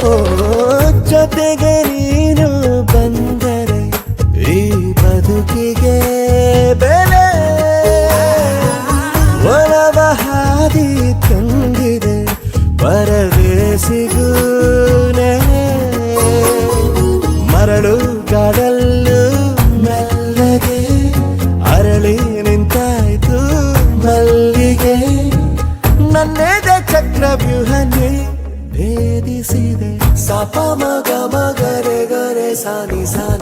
ಓ ಜೊತೆಗೆ ನೀನು ಬಂದರೆ ಈ ಬದುಕಿಗೆ ಬೆಲೆ ಒಲವ ಹಾದಿ ತಂದಿದೆ ಪರದೇಸಿಗೂ ನೆಲೆ ಮರಳು ಗಾಡಲ್ಲು ಮೆಲ್ಲಗೆ ಅರಳಿ ನಿಂತಾಯ್ತು ಮಲ್ಲಿಗೆ ನನ್ನೆದೆ ಚಕ್ರವ್ಯೂಹನೇ ಭೇದಿಸಿದೆ ಸಪ ಮಗ ಮಗರೆ ಗರೆ ಸಾನಿ ಸಾನಿ